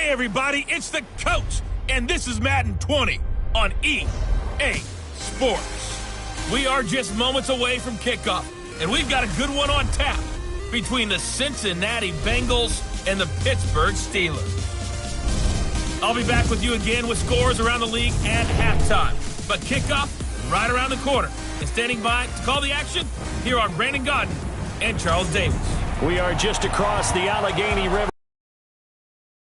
Hey everybody, it's the coach, and this is Madden 20 on EA Sports. We are just moments away from kickoff, and we've got a good one on tap between the Cincinnati Bengals and the Pittsburgh Steelers. I'll be back with you again with scores around the league at halftime, but kickoff right around the corner. And standing by to call the action, here are Brandon Godden and Charles Davis. We are just across the Allegheny River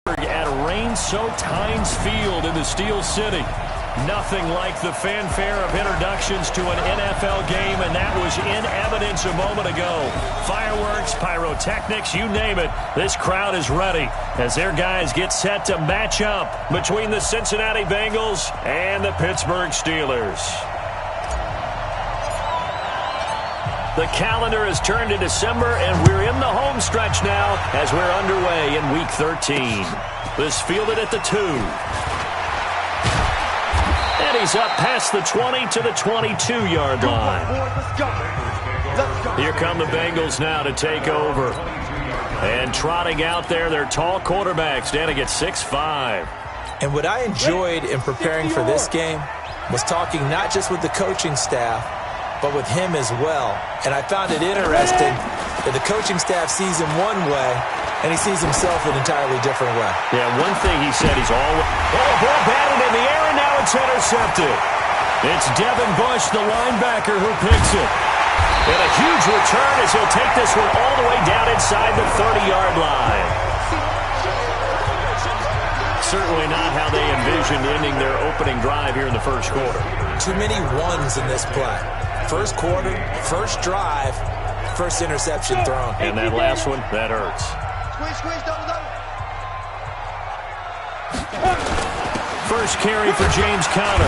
at Rain-soaked Heinz Field in the Steel City. Nothing like the fanfare of introductions to an NFL game, and that was in evidence a moment ago. Fireworks, pyrotechnics, you name it. This crowd is ready as their guys get set to match up between the Cincinnati Bengals and the Pittsburgh Steelers. The calendar has turned to December, and we're in the home stretch now as we're underway in Week 13. This fielded at the 2. And he's up past the 20 to the 22-yard line. Here come the Bengals now to take over. And trotting out there, their tall quarterback standing at 6'5". And what I enjoyed in preparing for this game was talking not just with the coaching staff, but with him as well. And I found it interesting that the coaching staff sees him one way, and he sees himself an entirely different way. Yeah, one thing he said, he's always... Oh, ball batted in the air, and now it's intercepted. It's Devin Bush, the linebacker, who picks it. And a huge return as he'll take this one all the way down inside the 30-yard line. Certainly not how they envisioned ending their opening drive here in the first quarter. Too many ones in this play. First quarter, first drive, first interception thrown. And that last one, that hurts. First carry for James Conner.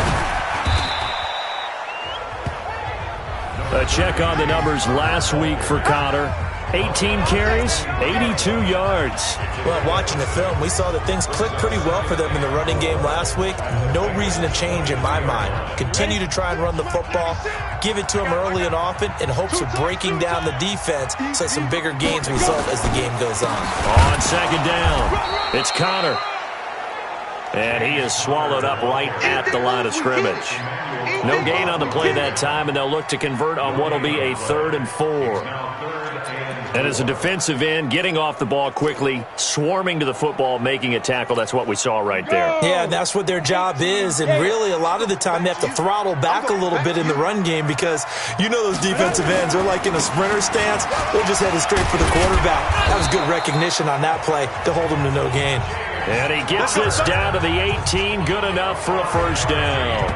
A check on the numbers last week for Conner. 18 carries, 82 yards. Well, watching the film, we saw that things clicked pretty well for them in the running game last week. No reason to change in my mind. Continue to try and run the football, give it to them early and often in hopes of breaking down the defense so some bigger gains result as the game goes on. On second down, it's Conner. And he is swallowed up right at the line of scrimmage. No gain on the play that time, and they'll look to convert on what will be a 3rd and 4. And as a defensive end, getting off the ball quickly, swarming to the football, making a tackle, that's what we saw right there. Yeah, and that's what their job is. And really, a lot of the time, they have to throttle back a little bit in the run game because you know those defensive ends are like in a sprinter stance. They're just headed straight for the quarterback. That was good recognition on that play to hold him to no gain. And he gets this down to the 18, good enough for a first down.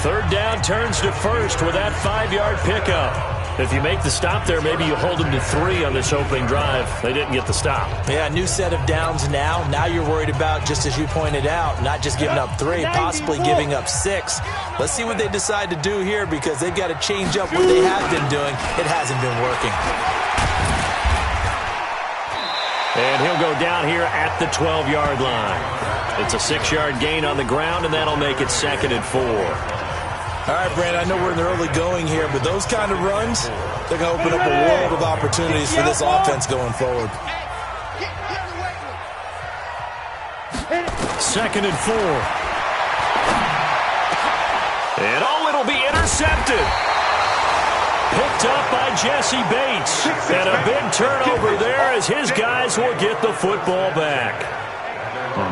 3rd down turns to first with that 5-yard pickup. If you make the stop there, maybe you hold them to 3 on this opening drive. They didn't get the stop. Yeah, new set of downs now. Now you're worried about, just as you pointed out, not just giving up 3, possibly giving up 6. Let's see what they decide to do here because they've got to change up what they have been doing. It hasn't been working. And he'll go down here at the 12-yard line. It's a 6-yard gain on the ground, and that'll make it 2nd and 4. All right, Brandon, I know we're in the early going here, but those kind of runs, they're going to open up a world of opportunities for this offense going forward. 2nd and 4. And it'll be intercepted. Picked up by Jesse Bates. And a big turnover there as his guys will get the football back.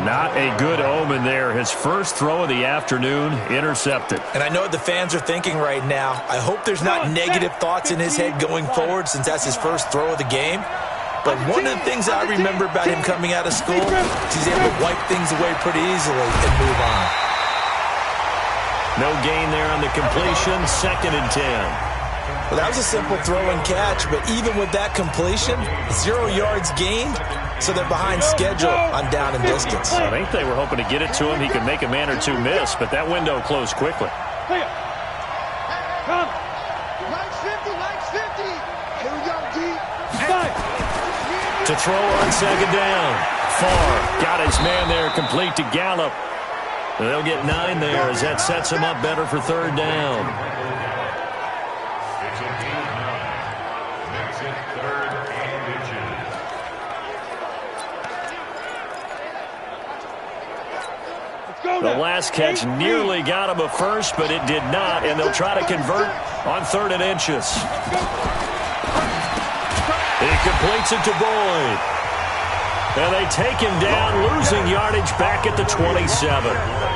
Not a good omen there. His first throw of the afternoon intercepted. And I know what the fans are thinking right now. I hope there's not negative thoughts in his head going forward since that's his first throw of the game. But one of the things I remember about him coming out of school is he's able to wipe things away pretty easily and move on. No gain there on the completion. 2nd and 10. Well, that was a simple throw and catch, but even with that completion, 0 yards gained, so they're behind schedule on down and distance. I think they were hoping to get it to him. He could make a man or two miss, but that window closed quickly. To throw on second down. Farr got his man there complete to Gallup. They'll get 9 there as that sets him up better for 3rd down. The last catch nearly got him a first, but it did not, and they'll try to convert on 3rd and inches. He completes it to Boyd. And they take him down, losing yardage back at the 27.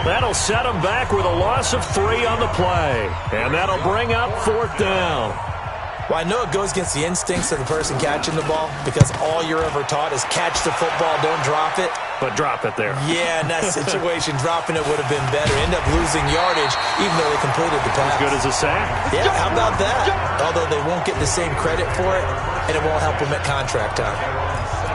That'll set him back with a loss of 3 on the play. And that'll bring up 4th down. Well, I know it goes against the instincts of the person catching the ball because all you're ever taught is catch the football, don't drop it. But drop it there. Yeah, in that situation, dropping it would have been better. End up losing yardage even though they completed the pass. As good as a sack? Yeah, how about that? Although they won't get the same credit for it, and it won't help them at contract time.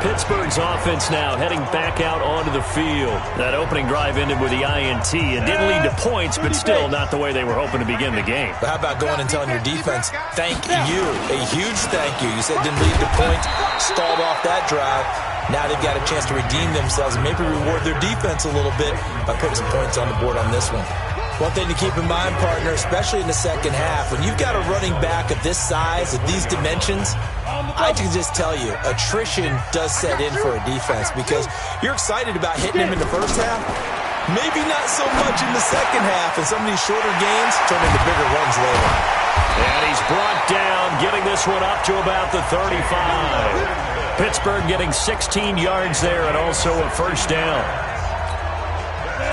Pittsburgh's offense now heading back out onto the field. That opening drive ended with the INT. It didn't lead to points, but still not the way they were hoping to begin the game. But how about going and telling your defense, thank you, a huge thank you. You said it didn't lead to points, stalled off that drive. Now they've got a chance to redeem themselves and maybe reward their defense a little bit by putting some points on the board on this one. One thing to keep in mind, partner, especially in the second half, when you've got a running back of this size, of these dimensions, I can just tell you, attrition does set in for a defense because you're excited about hitting him in the first half. Maybe not so much in the second half, and some of these shorter gains turn into bigger runs later. And he's brought down, getting this one up to about the 35. Pittsburgh getting 16 yards there and also a first down.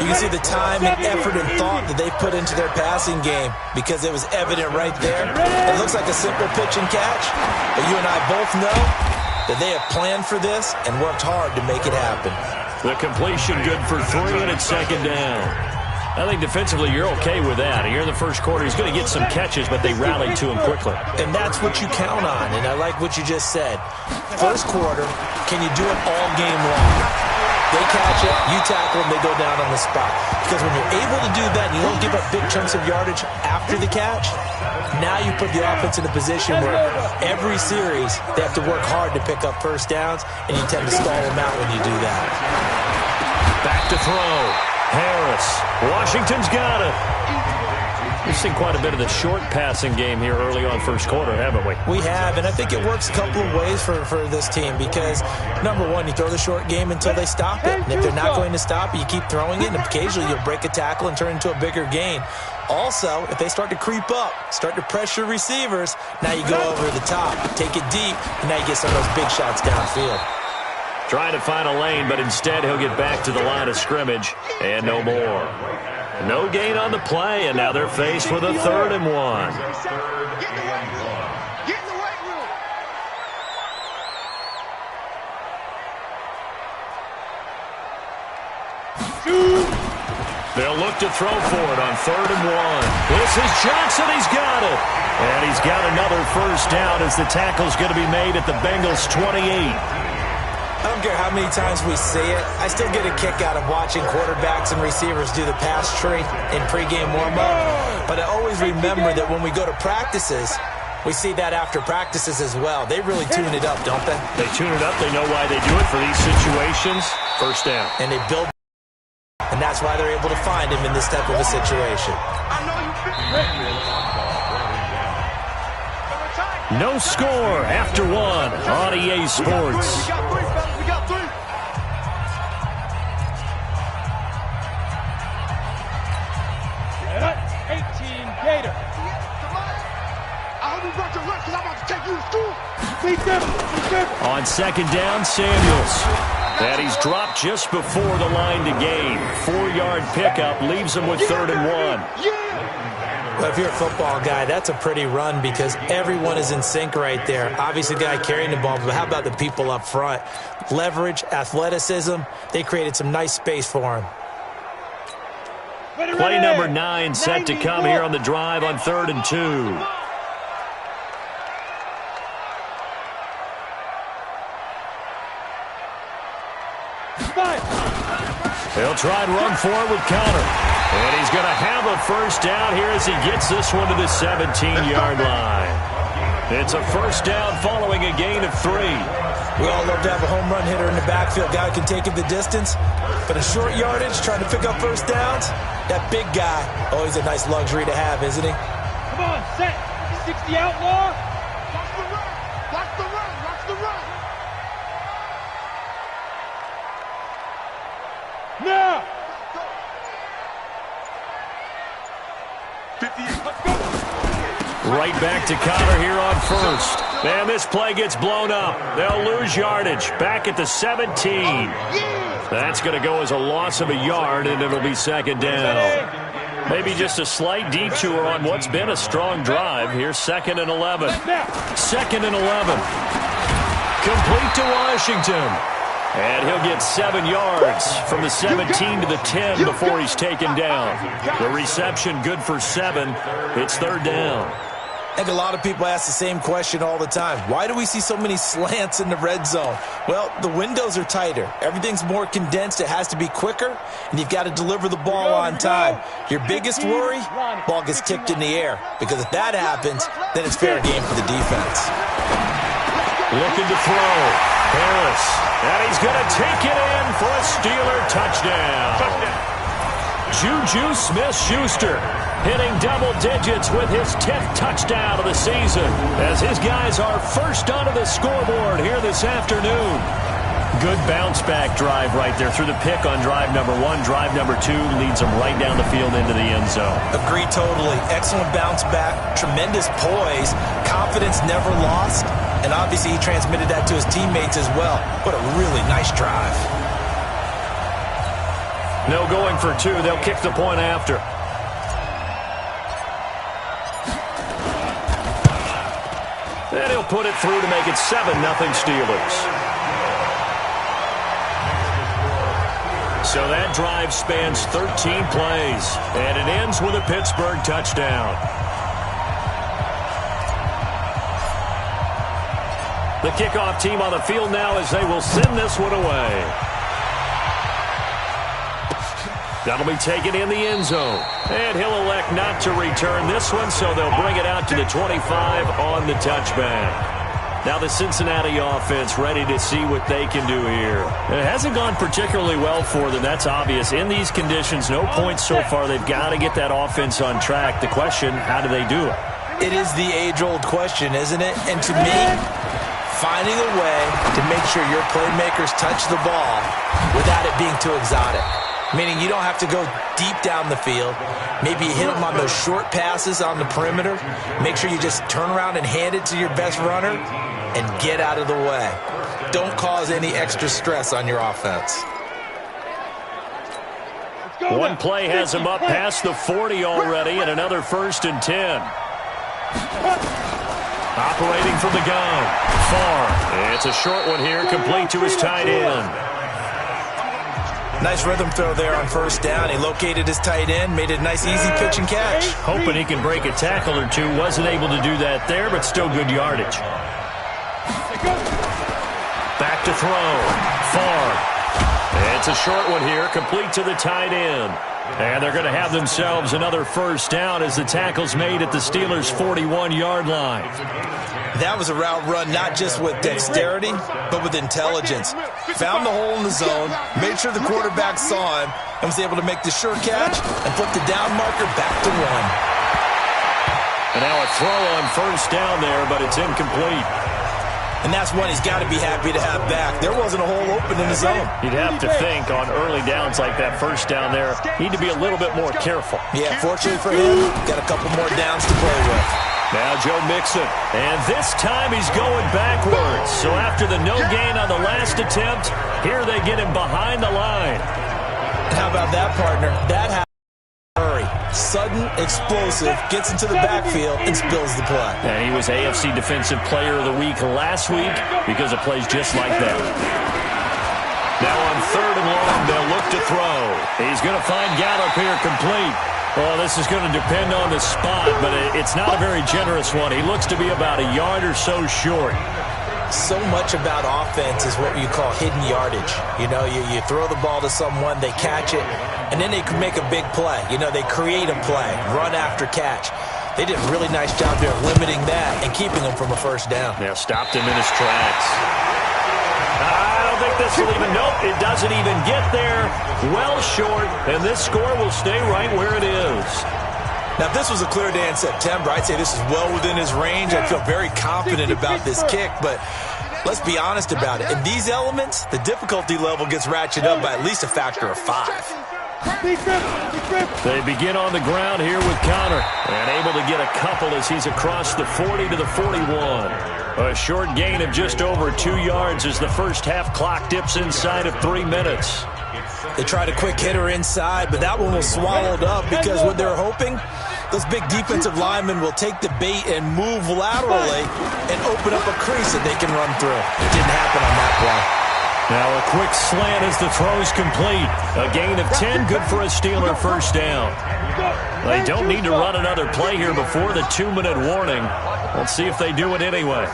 You can see the time and effort and thought that they put into their passing game because it was evident right there. It looks like a simple pitch and catch, but you and I both know that they have planned for this and worked hard to make it happen. The completion good for 3, and it's 2nd down. I think defensively you're okay with that. Here in the first quarter, he's going to get some catches, but they rallied to him quickly. And that's what you count on, and I like what you just said. First quarter, can you do it all game long? They catch it, you tackle them, they go down on the spot. Because when you're able to do that and you don't give up big chunks of yardage after the catch, now you put the offense in a position where every series they have to work hard to pick up first downs, and you tend to stall them out when you do that. Back to throw. Harris. Washington's got it. We've seen quite a bit of the short passing game here early on first quarter, haven't we? We have, and I think it works a couple of ways for this team because, number one, you throw the short game until they stop it. And if they're not going to stop it, you keep throwing it, and occasionally you'll break a tackle and turn it into a bigger gain. Also, if they start to creep up, start to pressure receivers, now you go over the top, take it deep, and now you get some of those big shots downfield. Trying to find a lane, but instead he'll get back to the line of scrimmage, and no more. No gain on the play, and now they're faced with a 3rd and 1. They'll look to throw for it on 3rd and 1. This is Johnson. He's got it. And he's got another first down as the tackle's going to be made at the Bengals' 28. I don't care how many times we see it. I still get a kick out of watching quarterbacks and receivers do the pass tree in pregame warm-up. But I always remember that when we go to practices, we see that after practices as well. They really tune it up, don't they? They tune it up. They know why they do it for these situations. First down. And they build, and that's why they're able to find him in this type of a situation. No score after 1 on EA Sports. We got 3. Yeah, 18 Gator. I hope you brought your lunch because I'm about to take you to school. On 2nd down, Samuels. And he's dropped just before the line to gain. 4-yard pickup leaves him with 3rd and 1. Well, if you're a football guy, that's a pretty run because everyone is in sync right there. Obviously, the guy carrying the ball, but how about the people up front? Leverage, athleticism, they created some nice space for him. Play number 9 set to come here on the drive on 3rd and 2. He'll try and run forward with counter. And he's going to have a first down here as he gets this one to the 17-yard line. It's a first down following a gain of 3. We all love to have a home run hitter in the backfield. Guy can take it the distance. But a short yardage, trying to pick up first downs, that big guy, always a nice luxury to have, isn't he? Come on, set. 60 outlaw. Watch the run. Watch the run. Watch the run. Now. Right back to Connor here on first. And this play gets blown up. They'll lose yardage. Back at the 17. That's going to go as a loss of a yard, and it'll be second down. Maybe just a slight detour on what's been a strong drive. Here's 2nd and 11. 2nd and 11. Complete to Washington. And he'll get 7 yards from the 17 to the 10 before he's taken down. The reception good for 7. It's 3rd down. I think a lot of people ask the same question all the time. Why do we see so many slants in the red zone? Well, the windows are tighter. Everything's more condensed. It has to be quicker, and you've got to deliver the ball on time. Your biggest worry, ball gets tipped in the air, because if that happens, then it's fair game for the defense. Looking to throw. Harris. And he's going to take it in for a Steeler touchdown. Juju Smith-Schuster hitting double digits with his 10th touchdown of the season as his guys are first onto the scoreboard here this afternoon. Good bounce-back drive right there through the pick on drive number 1. Drive number 2 leads them right down the field into the end zone. Agree totally. Excellent bounce back, tremendous poise, confidence never lost, and obviously he transmitted that to his teammates as well. What a really nice drive. No going for 2. They'll kick the point after. And he'll put it through to make it 7-0 Steelers. So that drive spans 13 plays, and it ends with a Pittsburgh touchdown. The kickoff team on the field now as they will send this one away. That'll be taken in the end zone. And he'll elect not to return this one, so they'll bring it out to the 25 on the touchback. Now the Cincinnati offense ready to see what they can do here. It hasn't gone particularly well for them, that's obvious. In these conditions, no points so far. They've got to get that offense on track. The question, how do they do it? It is the age-old question, isn't it? And to me, finding a way to make sure your playmakers touch the ball without it being too exotic. Meaning you don't have to go deep down the field. Maybe you hit them on those short passes on the perimeter. Make sure you just turn around and hand it to your best runner and get out of the way. Don't cause any extra stress on your offense. One play has him up past the 40 already, and another 1st and 10. Operating from the gun. Far. It's a short one here, complete to his tight end. Nice rhythm throw there on 1st down. He located his tight end, made a nice easy pitch and catch. Hoping he can break a tackle or two. Wasn't able to do that there, but still good yardage. Back to throw. Far. It's a short one here, complete to the tight end. And they're going to have themselves another 1st down as the tackle's made at the Steelers' 41-yard line. That was a route run not just with dexterity, but with intelligence. Found the hole in the zone, made sure the quarterback saw him, and was able to make the sure catch and flip the down marker back to 1. And now a throw on 1st down there, but it's incomplete. And that's one he's got to be happy to have back. There wasn't a hole open in the zone. You'd have to think on early downs like that 1st down there, need to be a little bit more careful. Yeah, fortunately for him, got a couple more downs to play with. Now Joe Mixon, and this time he's going backwards. So after the no gain on the last attempt, here they get him behind the line. How about that, partner? That happened. Sudden, explosive, gets into the backfield and spills the play. And he was AFC Defensive Player of the Week last week because of plays just like that. Now on 3rd and long, they'll look to throw. He's going to find Gallup here complete. Well, this is going to depend on the spot, but it's not a very generous one. He looks to be about a yard or so short. So much about offense is what you call hidden yardage. You know, you throw the ball to someone, they catch it, and then they can make a big play. You know, they create a play, run after catch. They did a really nice job there limiting that and keeping him from a 1st down. Yeah, stopped him in his tracks. I don't think this will even, nope, it doesn't even get there. Well short, and this score will stay right where it is. Now, if this was a clear day in September, I'd say this is well within his range. I feel very confident about this kick, but let's be honest about it. In these elements, the difficulty level gets ratcheted up by at least a factor of 5. They begin on the ground here with Connor, and able to get a couple as he's across the 40 to the 41. A short gain of just over 2 yards as the first half clock dips inside of 3 minutes. They tried a quick hitter inside, but that one was swallowed up because what they're hoping, those big defensive linemen will take the bait and move laterally and open up a crease that they can run through. It didn't happen on that play. Now a quick slant as the throw's complete. A gain of 10, good for a Steeler first down. They don't need to run another play here before the 2-minute warning. Let's see if they do it anyway.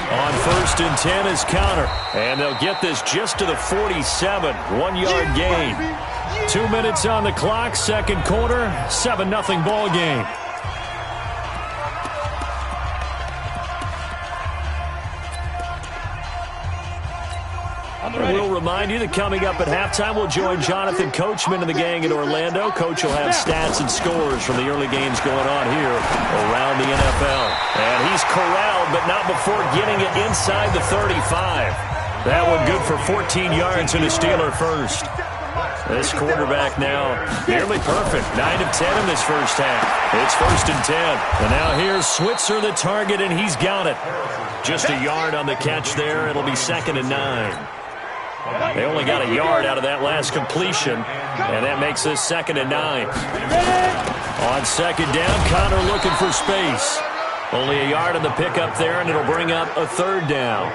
On 1st and 10 is Connor, and they'll get this just to the 47, 1-yard gain. 2 minutes on the clock, second quarter, 7-0 ball game. We'll remind you that coming up at halftime, we'll join Jonathan Coachman and the gang in Orlando. Coach will have stats and scores from the early games going on here around the NFL. And he's corralled, but not before getting it inside the 35. That one good for 14 yards and a Steeler first. This quarterback now nearly perfect. 9 of 10 in this first half. It's 1st and 10. And now here's Switzer, the target, and he's got it. Just a yard on the catch there. It'll be 2nd and 9. They only got a yard out of that last completion, and that makes this 2nd and 9. On 2nd down, Connor looking for space. Only a yard on the pickup there, and it'll bring up a 3rd down.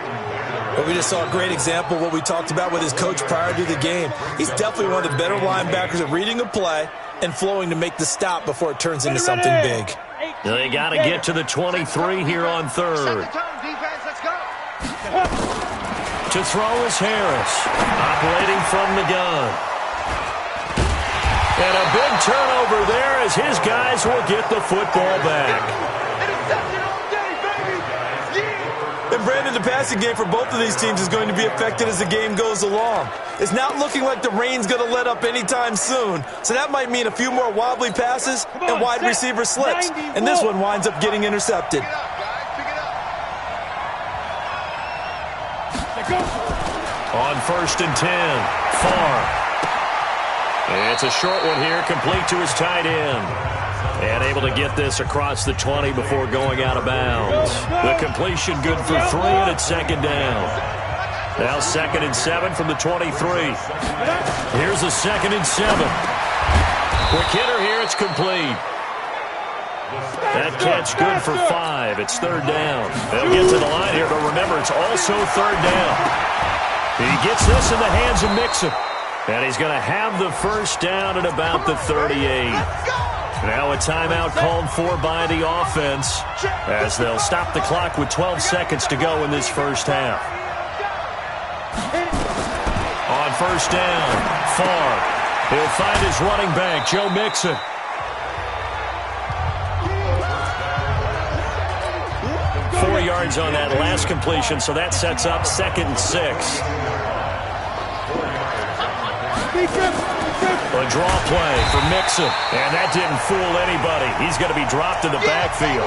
Well, we just saw a great example of what we talked about with his coach prior to the game. He's definitely one of the better linebackers at reading a play and flowing to make the stop before it turns into something big. They got to get to the 23 here on 3rd. To throw is Harris, operating from the gun. And a big turnover there as his guys will get the football back. And Brandon, the passing game for both of these teams is going to be affected as the game goes along. It's not looking like the rain's going to let up anytime soon, so that might mean a few more wobbly passes and wide receiver slips. And this one winds up getting intercepted. On 1st and 10, Farr. It's a short one here, complete to his tight end. And able to get this across the 20 before going out of bounds. The completion good for 3, and it's 2nd down. Now 2nd and 7 from the 23. Here's a 2nd and 7. Quick hitter here, it's complete. That catch good for 5. It's 3rd down. They'll get to the line here, but remember, it's also 3rd down. He gets this in the hands of Mixon. And he's going to have the first down at about the 38. Now a timeout called for by the offense as they'll stop the clock with 12 seconds to go in this first half. On 1st down, Farr. He'll find his running back, Joe Mixon. Yards on that last completion, so that sets up 2nd and 6. A draw play for Mixon, and that didn't fool anybody. He's going to be dropped in the backfield.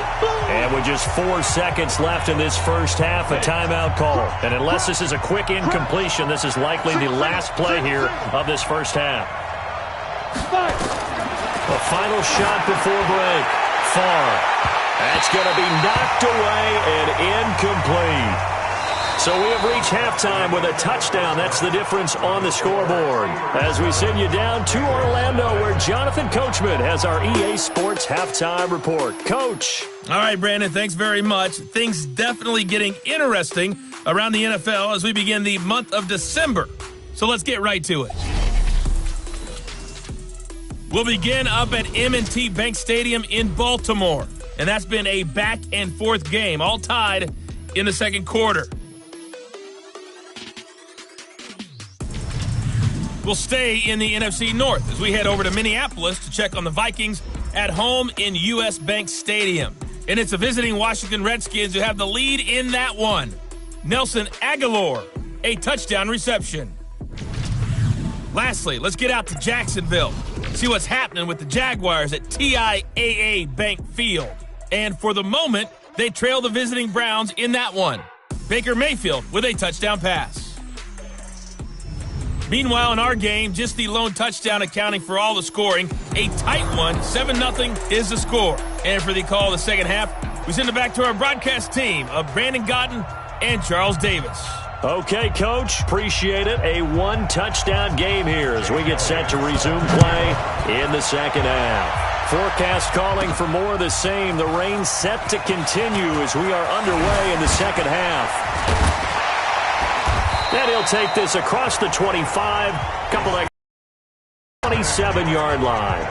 And with just 4 seconds left in this first half, a timeout call. And unless this is a quick incompletion, this is likely the last play here of this first half. A final shot before break. Farr. That's going to be knocked away and incomplete. So we have reached halftime with a touchdown. That's the difference on the scoreboard. As we send you down to Orlando, where Jonathan Coachman has our EA Sports halftime report. Coach. All right, Brandon, thanks very much. Things definitely getting interesting around the NFL as we begin the month of December. So let's get right to it. We'll begin up at M&T Bank Stadium in Baltimore. And that's been a back-and-forth game, all tied in the second quarter. We'll stay in the NFC North as we head over to Minneapolis to check on the Vikings at home in U.S. Bank Stadium. And it's the visiting Washington Redskins who have the lead in that one. Nelson Aguilar, a touchdown reception. Lastly, let's get out to Jacksonville, see what's happening with the Jaguars at TIAA Bank Field. And for the moment, they trail the visiting Browns in that one. Baker Mayfield with a touchdown pass. Meanwhile, in our game, just the lone touchdown accounting for all the scoring. A tight one, 7-0 is the score. And for the call of the second half, we send it back to our broadcast team of Brandon Godden and Charles Davis. Okay, Coach, appreciate it. A one-touchdown game here as we get set to resume play in the second half. Forecast calling for more of the same. The rain set to continue as we are underway in the second half. And he'll take this across the 25, couple of 27-yard line.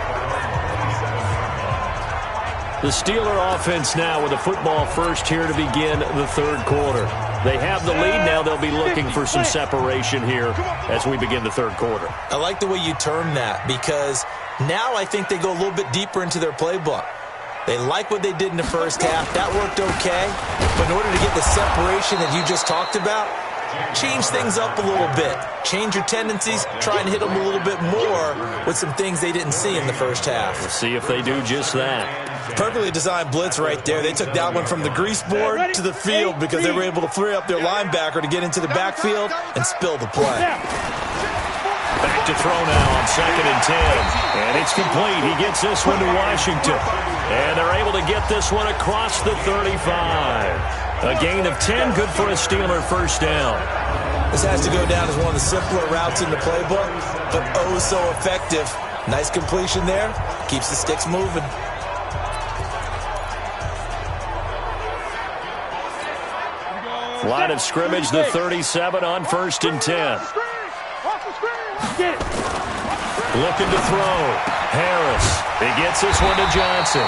The Steeler offense now with a football first here to begin the third quarter. They have the lead. Now they'll be looking for some separation here as we begin the third quarter. I like the way you term that because now I think they go a little bit deeper into their playbook. They like what they did in the first half. That worked okay. But in order to get the separation that you just talked about, change things up a little bit. Change your tendencies. Try and hit them a little bit more with some things they didn't see in the first half. We'll see if they do just that. Perfectly designed blitz right there. They took that one from the grease board to the field because they were able to free up their linebacker to get into the backfield and spill the play. Back to throw now on 2nd and 10. And it's complete. He gets this one to Washington. And they're able to get this one across the 35. A gain of 10, good for a Steeler first down. This has to go down as one of the simpler routes in the playbook, but oh so effective. Nice completion there. Keeps the sticks moving. Line of scrimmage, the 37 on 1st and 10. Looking to throw. Harris. He gets this one to Johnson.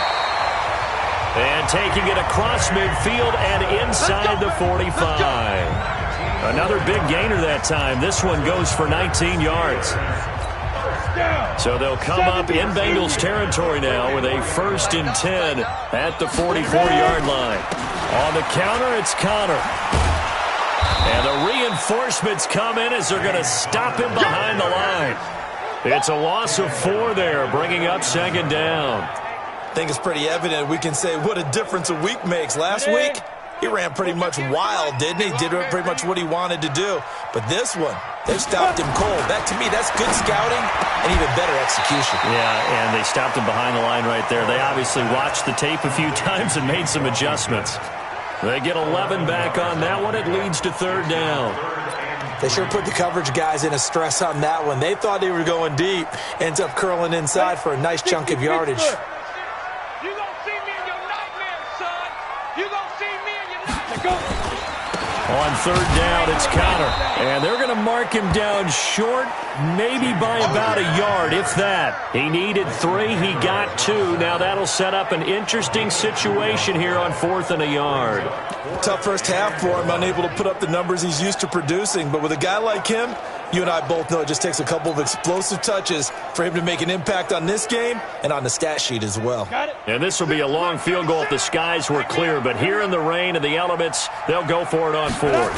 And taking it across midfield and inside the 45. Another big gainer that time. This one goes for 19 yards. So they'll come up in Bengals territory now with a 1st and 10 at the 44-yard line. On the counter, it's Connor. And the reinforcements come in as they're going to stop him behind the line. It's a loss of 4 there, bringing up 2nd down. I think it's pretty evident. We can say what a difference a week makes. Last week, he ran pretty much wild, didn't he? Did pretty much what he wanted to do. But this one, they stopped him cold. That, to me, that's good scouting and even better execution. Yeah, and they stopped him behind the line right there. They obviously watched the tape a few times and made some adjustments. They get 11 back on that one. It leads to 3rd down. They sure put the coverage guys in a stress on that one. They thought they were going deep. Ends up curling inside for a nice chunk of yardage. You gonna see me in your nightmares, son. You gonna see me in your nightmares. On 3rd down, it's Connor. And they're going to mark him down short, maybe by about a yard, if that. He needed 3. He got 2. Now that'll set up an interesting situation here on 4th and a yard. Tough first half for him, unable to put up the numbers he's used to producing. But with a guy like him, you and I both know it just takes a couple of explosive touches for him to make an impact on this game and on the stat sheet as well. And this will be a long field goal if the skies were clear. But here in the rain and the elements, they'll go for it on 4th.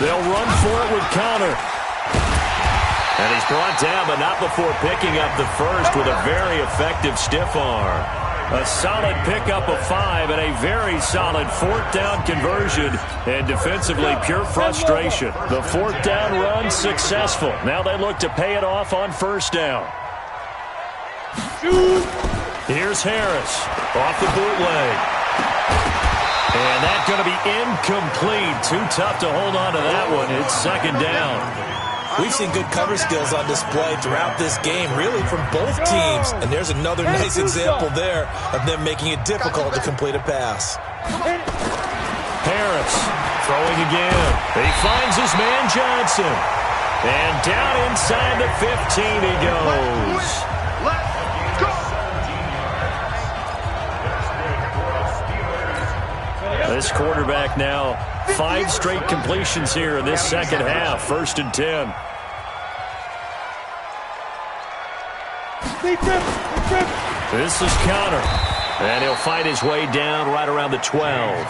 They'll run for it with Connor. And he's brought down, but not before picking up the first with a very effective stiff arm. A solid pickup of 5 and a very solid 4th down conversion. And defensively, pure frustration. The 4th down run successful. Now they look to pay it off on 1st down. Here's Harris off the bootleg. And that's going to be incomplete. Too tough to hold on to that one. It's 2nd down. We've seen good cover skills on display throughout this game, really from both teams. And there's another nice example there of them making it difficult to complete a pass. Harris throwing again. He finds his man Johnson. And down inside the 15 he goes. This quarterback now 5 straight completions here in this second half. 1st and 10. This is Connor. And he'll fight his way down right around the 12.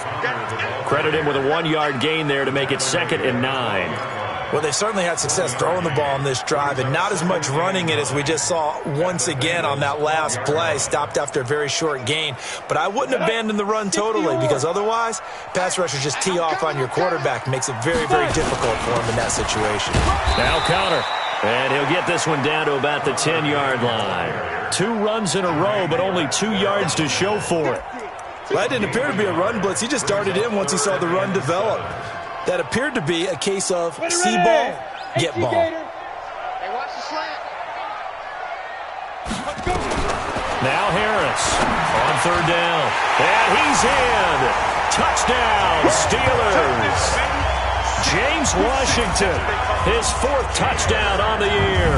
Credit him with a 1-yard gain there to make it 2nd and 9. Well, they certainly had success throwing the ball on this drive and not as much running it as we just saw once again on that last play. Stopped after a very short gain. But I wouldn't abandon the run totally because otherwise, pass rushers just tee off on your quarterback. Makes it very, very difficult for him in that situation. Now Connor And he'll get this one down to about the 10-yard line. 2 runs in a row, but only 2 yards to show for it. Well, that didn't appear to be a run blitz. He just darted in once he saw the run develop. That appeared to be a case of see ball, get ball. Hey, watch the slant. Now Harris on 3rd down. And he's in. Touchdown, Steelers. James Washington, his 4th touchdown on the year.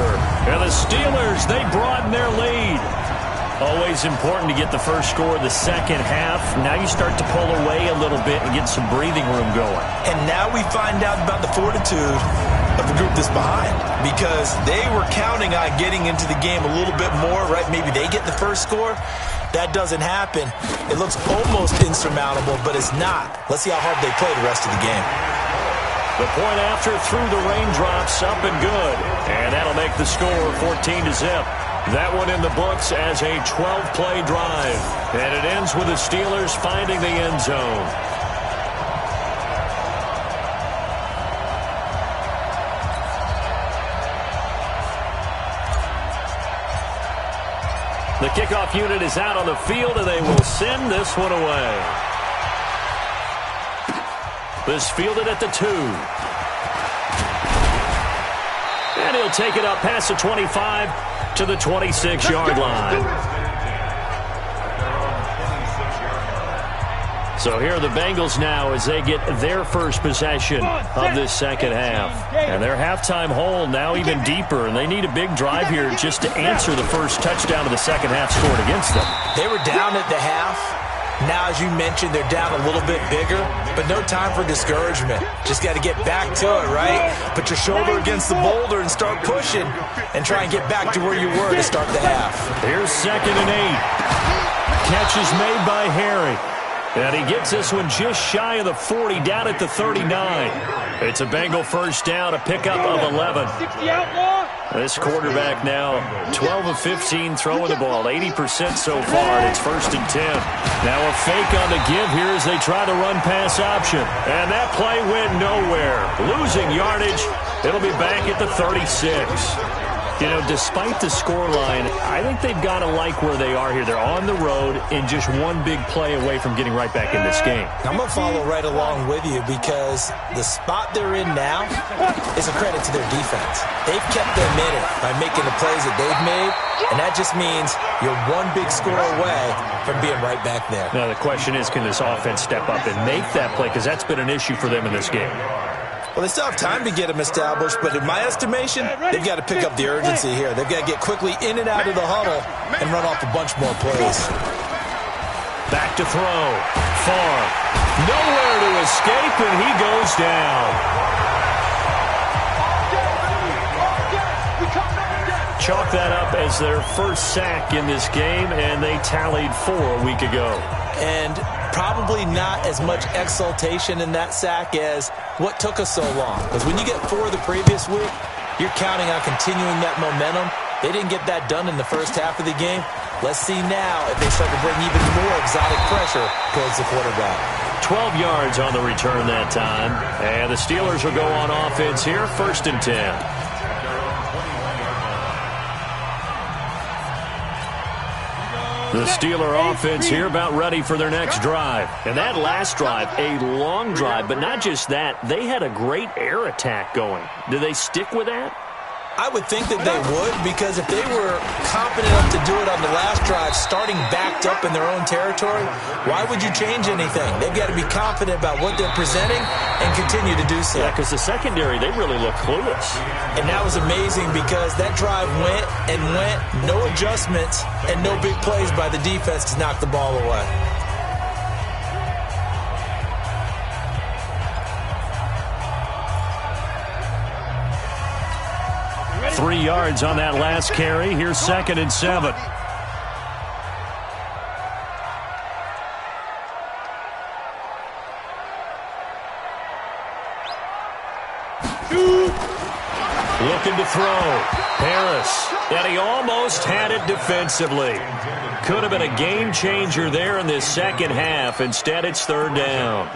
And the Steelers, they broaden their lead. Always important to get the first score of the second half. Now you start to pull away a little bit and get some breathing room going. And now we find out about the fortitude of the group that's behind, because they were counting on getting into the game a little bit more, right? Maybe they get the first score. That doesn't happen. It looks almost insurmountable, but it's not. Let's see how hard they play the rest of the game. The point after through the raindrops, up and good. And that'll make the score 14-0. That one in the books as a 12-play drive. And it ends with the Steelers finding the end zone. The kickoff unit is out on the field, and they will send this one away. This fielded at the 2. And he'll take it up past the 25 to the 26-yard line. So here are the Bengals now as they get their first possession of this second half. And their halftime hole now even deeper, and they need a big drive here just to answer the first touchdown of the second half scored against them. They were down at the half. Now, as you mentioned, they're down a little bit bigger, but no time for discouragement. Just got to get back to it, right? Put your shoulder against the boulder and start pushing and try and get back to where you were to start the half. Here's 2nd and 8. Catch is made by Harry. And he gets this one just shy of the 40, down at the 39. It's a Bengal first down, a pickup of 11. This quarterback now 12 of 15 throwing the ball, 80% so far, and it's 1st and 10. Now a fake on the give here as they try the run-pass option. And that play went nowhere. Losing yardage, it'll be back at the 36. You know, despite the scoreline, I think they've got to like where they are here. They're on the road and just one big play away from getting right back in this game. I'm going to follow right along with you because the spot they're in now is a credit to their defense. They've kept them in it by making the plays that they've made, and that just means you're one big score away from being right back there. Now, the question is, can this offense step up and make that play? Because that's been an issue for them in this game. Well, they still have time to get them established, but in my estimation, they've got to pick up the urgency here. They've got to get quickly in and out of the huddle and run off a bunch more plays. Back to throw. Far. Nowhere to escape, and he goes down. Chalk that up as their first sack in this game, and they tallied 4 a week ago. And probably not as much exultation in that sack as what took us so long. Because when you get 4 the previous week, you're counting on continuing that momentum. They didn't get that done in the first half of the game. Let's see now if they start to bring even more exotic pressure towards the quarterback. 12 yards on the return that time. And the Steelers will go on offense here, 1st and 10. The Steeler offense here about ready for their next drive. And that last drive, a long drive, but not just that. They had a great air attack going. Do they stick with that? I would think that they would, because if they were confident enough to do it on the last drive, starting backed up in their own territory, why would you change anything? They've got to be confident about what they're presenting and continue to do so. Yeah, because the secondary, they really look clueless. And that was amazing because that drive went and went, no adjustments and no big plays by the defense to knock the ball away. 3 yards on that last carry. Here's 2nd and 7. Looking to throw. Harris. And he almost had it defensively. Could have been a game changer there in this second half. Instead, it's 3rd down.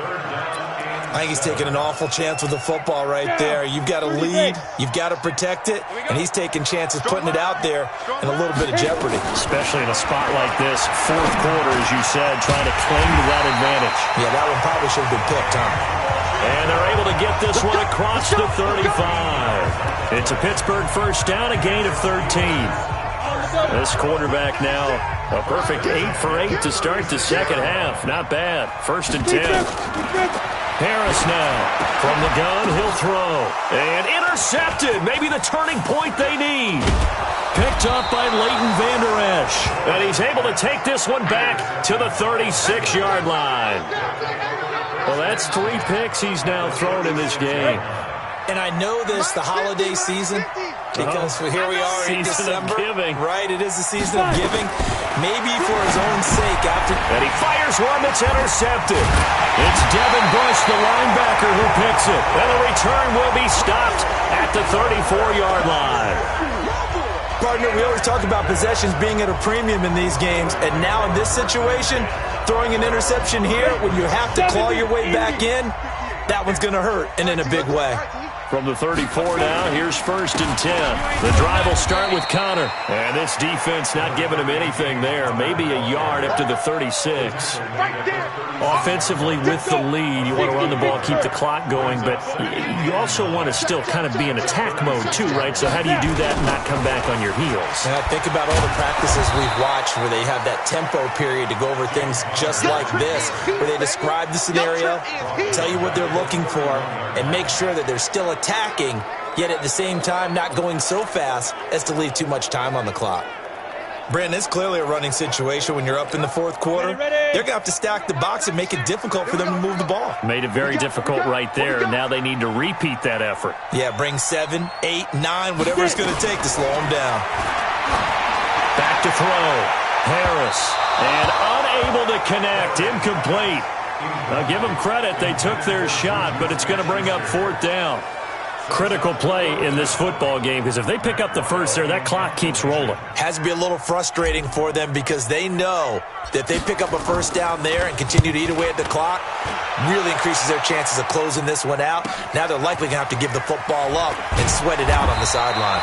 I think he's taking an awful chance with the football right there. You've got to lead, you've got to protect it, and he's taking chances putting it out there in a little bit of jeopardy. Especially in a spot like this, fourth quarter, as you said, trying to cling to that advantage. Yeah, that one probably should have been picked, huh? And they're able to get this one across the 35. It's a Pittsburgh first down, a gain of 13. This quarterback now a perfect 8 for 8 to start the second half. Not bad. First and 10. Harris now from the gun. He'll throw. And intercepted. Maybe the turning point they need. Picked up by Leighton Vander Esch. And he's able to take this one back to the 36-yard line. Well, that's 3 picks he's now thrown in this game. And I know this, the holiday season, because here we are in December. Right, it is the season of giving. Maybe for his own sake. And he fires one that's intercepted. It's Devin Bush, the linebacker, who picks it. And the return will be stopped at the 34-yard line. Partner, we always talk about possessions being at a premium in these games. And now in this situation, throwing an interception here when you have to claw your way back in, that one's going to hurt, and in a big way. From the 34 now, here's first and 10. The drive will start with Connor. And this defense not giving him anything there. Maybe a yard up to the 36. Offensively with the lead, you want to run the ball, keep the clock going, but you also want to still kind of be in attack mode too, right? So how do you do that and not come back on your heels? Yeah, think about all the practices we've watched where they have that tempo period to go over things just like this, where they describe the scenario, tell you what they're looking for, and make sure that they're still attacking, yet at the same time not going so fast as to leave too much time on the clock. Brandon, it's clearly a running situation when you're up in the fourth quarter. They're going to have to stack the box and make it difficult for them to move the ball. Made it very difficult right there. Now they need to repeat that effort. Yeah, bring 7, 8, 9, whatever it's going to take to slow them down. Back to throw. Harris. And unable to connect. Incomplete. Now give them credit. They took their shot, but it's going to bring up fourth down. Critical play in this football game, because if they pick up the first there, that clock keeps rolling. Has to be a little frustrating for them because they know that they pick up a first down there and continue to eat away at the clock, really increases their chances of closing this one out. Now they're likely going to have to give the football up and sweat it out on the sideline.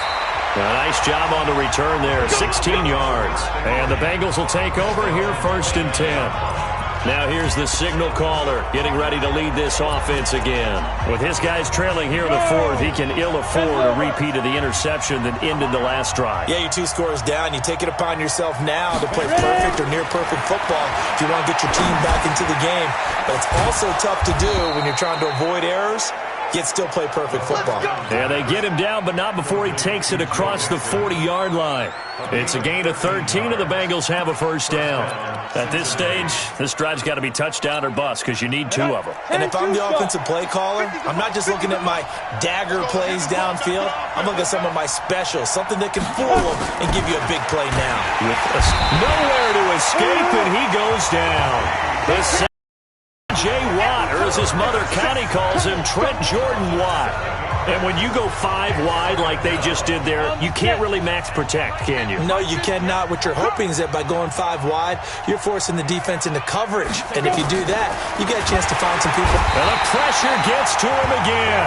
A nice job on the return there, 16 yards. And the Bengals will take over here first and 10. Now here's the signal caller getting ready to lead this offense again. With his guys trailing here in the fourth, he can ill afford a repeat of the interception that ended the last drive. Yeah, you're 2 scores down. You take it upon yourself now to play perfect or near perfect football if you want to get your team back into the game. But it's also tough to do when you're trying to avoid errors, yet still play perfect football. Yeah, they get him down, but not before he takes it across the 40-yard line. It's a gain of 13, and the Bengals have a first down. At this stage, this drive's got to be touchdown or bust because you need 2 of them. And if I'm the offensive play caller, I'm not just looking at my dagger plays downfield. I'm looking at some of my specials, something that can fool them and give you a big play now. With nowhere to escape, and he goes down. The J. Watt, or as his mother Connie calls him, Trent Jordan Watt. And when you go 5 wide like they just did there, you can't really max protect, can you? No, you cannot. What you're hoping is that by going 5 wide, you're forcing the defense into coverage. And if you do that, you get a chance to find some people. And the pressure gets to him again.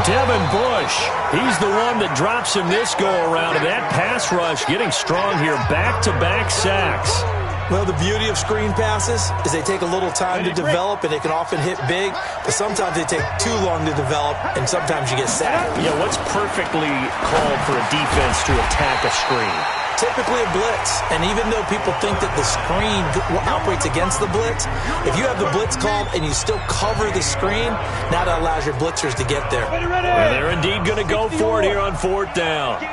Devin Bush, he's the one that drops him this go-around. And that pass rush getting strong here. Back-to-back sacks. Well, the beauty of screen passes is they take a little time to develop, and they can often hit big, but sometimes they take too long to develop, and sometimes you get sacked. Yeah, what's perfectly called for a defense to attack a screen? Typically a blitz, and even though people think that the screen operates against the blitz, if you have the blitz called and you still cover the screen, now that allows your blitzers to get there. And they're indeed going to go for it here on fourth down.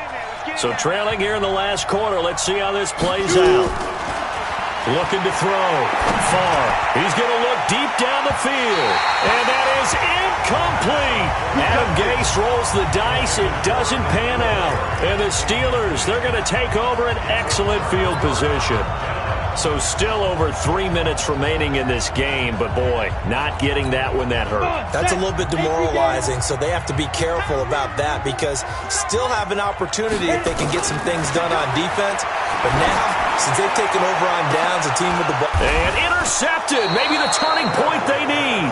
So trailing here in the last quarter, let's see how this plays out. Looking to throw. Far. He's going to look deep down the field. And that is incomplete. Adam Gase rolls the dice. It doesn't pan out. And the Steelers, they're going to take over an excellent field position. So still over 3 minutes remaining in this game, but boy, not getting that when that hurt. That's a little bit demoralizing, so they have to be careful about that because still have an opportunity if they can get some things done on defense. But now, since they've taken over on downs, a team with the ball. And intercepted. Maybe the turning point they need.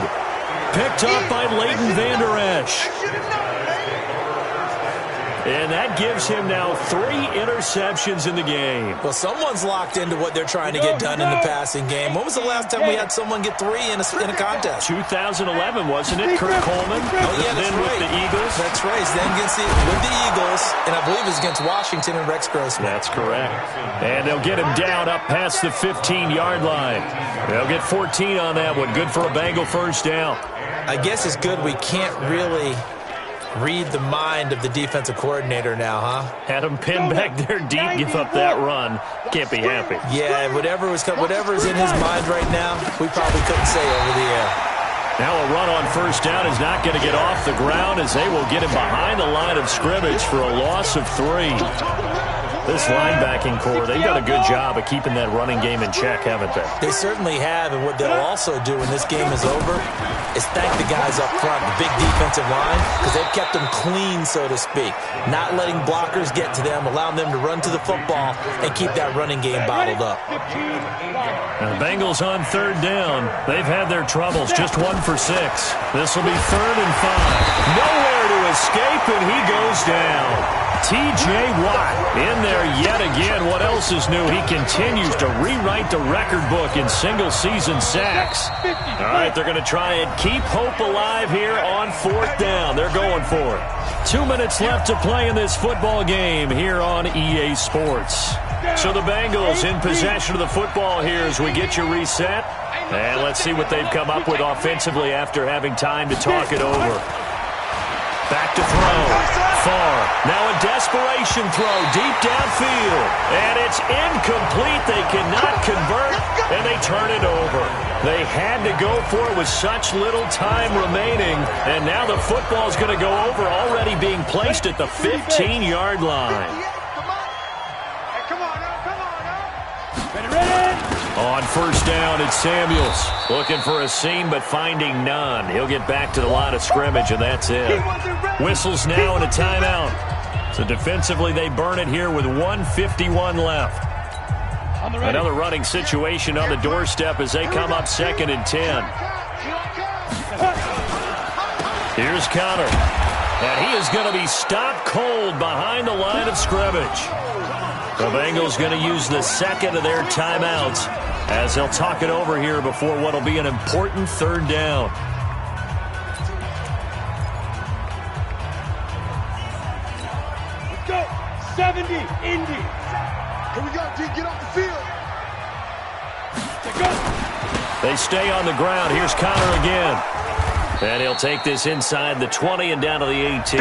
picked off by Leighton Vander Esch. And that gives him now 3 interceptions in the game. Well, someone's locked into what they're trying to get done in the passing game. When was the last time we had someone get 3 in a contest? 2011, wasn't it? Kurt Coleman? Oh, yeah, that's then right. with the Eagles. That's right. Then with the Eagles, and I believe it was against Washington and Rex Grossman. That's correct. And they'll get him down up past the 15-yard line. They'll get 14 on that one. Good for a Bengal first down. I guess it's good we can't really read the mind of the defensive coordinator now, huh? Had him pinned back there deep, give up that run. Can't be happy. Yeah, whatever's in his mind right now, we probably couldn't say over the air. Now a run on first down is not going to get off the ground as they will get him behind the line of scrimmage for a loss of 3. This linebacking core, they've done a good job of keeping that running game in check, haven't they? They certainly have, and what they'll also do when this game is over is thank the guys up front, the big defensive line, because they've kept them clean, so to speak. Not letting blockers get to them, allowing them to run to the football and keep that running game bottled up. Now the Bengals on third down. They've had their troubles, just 1 for 6. This will be 3rd and 5. Nowhere to escape, and he goes down. T.J. Watt in there yet again. What else is new? He continues to rewrite the record book in single-season sacks. All right, they're going to try and keep hope alive here on 4th down. They're going for it. 2 minutes left to play in this football game here on EA Sports. So the Bengals in possession of the football here as we get you reset. And let's see what they've come up with offensively after having time to talk it over. Back to throw. Far. Now a desperation throw deep downfield. And it's incomplete. They cannot convert, and they turn it over. They had to go for it with such little time remaining. And now the football's going to go over, already being placed at the 15-yard line. On first down, it's Samuels. Looking for a seam, but finding none. He'll get back to the line of scrimmage, and that's it. Whistles now and a timeout. So defensively, they burn it here with 1:51 left. Another running situation on the doorstep as they come up 2nd and 10. Here's Connor. And he is going to be stopped cold behind the line of scrimmage. The Bengals going to use the 2nd of their timeouts as they'll talk it over here before what will be an important 3rd down. Let's go. 70, Indy. Here we go, G. Get off the field. Let's go. They stay on the ground. Here's Connor again. And he'll take this inside the 20 and down to the 18.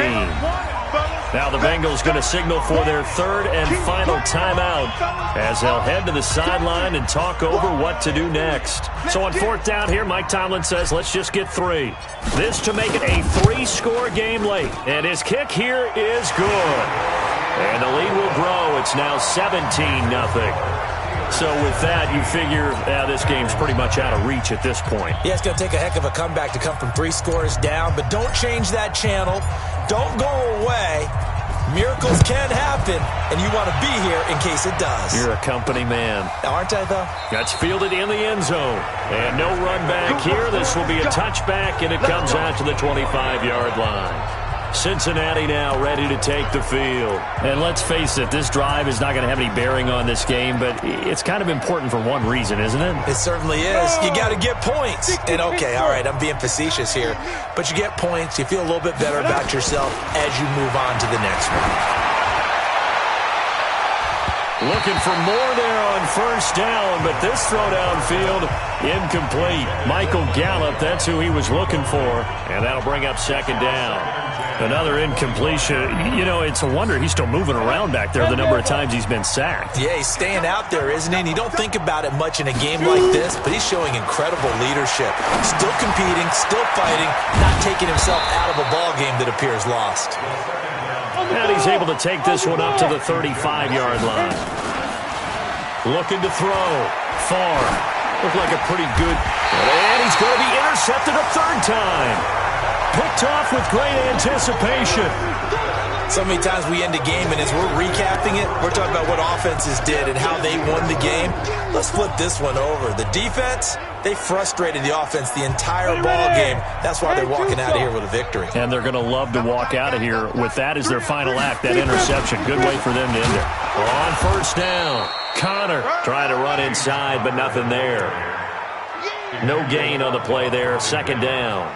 Now the Bengals going to signal for their 3rd and final timeout as they'll head to the sideline and talk over what to do next. So on 4th down here, Mike Tomlin says, let's just get 3. This to make it a 3-score game late. And his kick here is good. And the lead will grow. It's now 17-0. So with that, you figure this game's pretty much out of reach at this point. Yeah, it's going to take a heck of a comeback to come from 3 scores down, but don't change that channel. Don't go away. Miracles can happen, and you want to be here in case it does. You're a company man. Aren't I, though? That's fielded in the end zone. And no run back here. This will be a touchback, and it comes out to the 25-yard line. Cincinnati now ready to take the field. And let's face it, this drive is not going to have any bearing on this game, but it's kind of important for one reason, isn't it? It certainly is. You got to get points. And okay, all right, I'm being facetious here, but you get points, you feel a little bit better about yourself as you move on to the next one. Looking for more there on first down, but this throw downfield incomplete. Michael Gallup, that's who he was looking for, and that'll bring up 2nd down. Another incompletion. You know, it's a wonder he's still moving around back there the number of times he's been sacked. Yeah, he's staying out there, isn't he? And you don't think about it much in a game like this, but he's showing incredible leadership. Still competing, still fighting, not taking himself out of a ball game that appears lost. And he's able to take this one up to the 35-yard line. Looking to throw. Far. Looked like a pretty good. And he's going to be intercepted a 3rd time. Picked off with great anticipation. So many times we end a game, and as we're recapping it, we're talking about what offenses did and how they won the game. Let's flip this one over. The defense, they frustrated the offense the entire ball game. That's why they're walking out of here with a victory. And they're going to love to walk out of here with that as their final act, that interception. Good way for them to end it. On first down, Connor trying to run inside, but nothing there. No gain on the play there. Second down.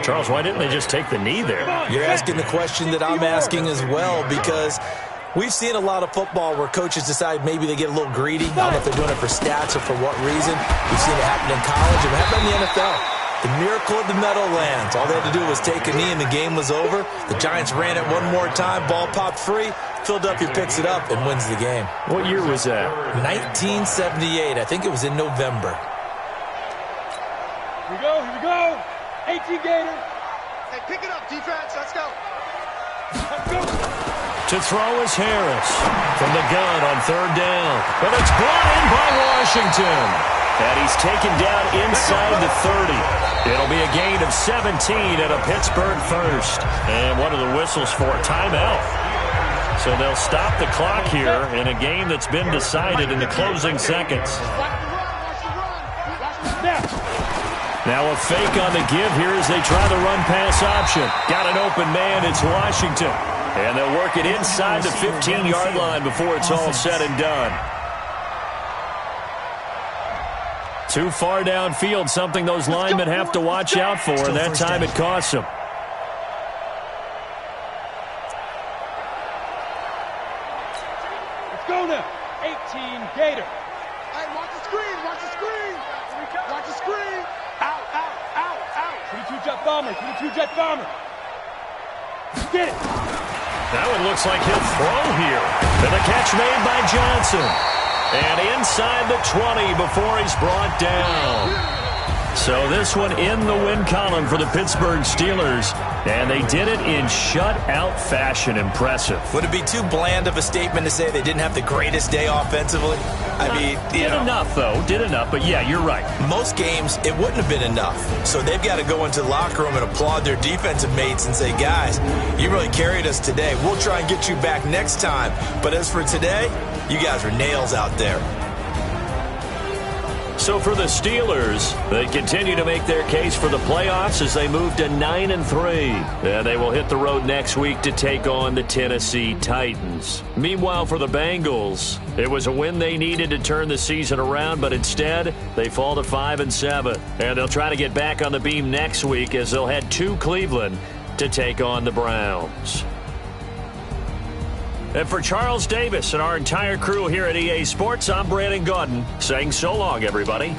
Charles, why didn't they just take the knee there? You're asking the question that I'm asking as well, because we've seen a lot of football where coaches decide maybe they get a little greedy. I don't know if they're doing it for stats or for what reason. We've seen it happen in college and it happened in the NFL. The miracle of the Meadowlands. All they had to do was take a knee and the game was over. The Giants ran it one more time. Ball popped free. Philadelphia picks it up and wins the game. What year was that? 1978. I think it was in November. Here we go, here we go. 18 Gator. Hey, pick it up, defense. Let's go. Let's go. To throw is Harris from the gun on third down. But it's brought in by Washington. And he's taken down inside the 30. It'll be a gain of 17 and a Pittsburgh first. And one of the whistles for a timeout. So they'll stop the clock here in a game that's been decided in the closing seconds. Now a fake on the give here as they try the run-pass option. Got an open man, it's Washington. And they'll work it inside the 15-yard line before it's all said and done. Too far downfield, something those linemen have to watch out for, and that time it costs them. Let's go now. 18 Gator. Hey, watch the screen, watch the screen. Watch the screen. Out, out, out, out. 22 jet bomber, 22 jet bomber. Get it. That one looks like he'll throw here. And the catch made by Johnson. And inside the 20 before he's brought down. So this one in the win column for the Pittsburgh Steelers. And they did it in shutout fashion. Impressive. Would it be too bland of a statement to say they didn't have the greatest day offensively? I mean, did enough, though. Did enough. But, yeah, you're right. Most games, it wouldn't have been enough. So they've got to go into the locker room and applaud their defensive mates and say, guys, you really carried us today. We'll try and get you back next time. But as for today, you guys were nails out there. So for the Steelers, they continue to make their case for the playoffs as they move to 9-3. And they will hit the road next week to take on the Tennessee Titans. Meanwhile, for the Bengals, it was a win they needed to turn the season around, but instead, they fall to 5-7. And they'll try to get back on the beam next week as they'll head to Cleveland to take on the Browns. And for Charles Davis and our entire crew here at EA Sports, I'm Brandon Gaudin saying so long, everybody.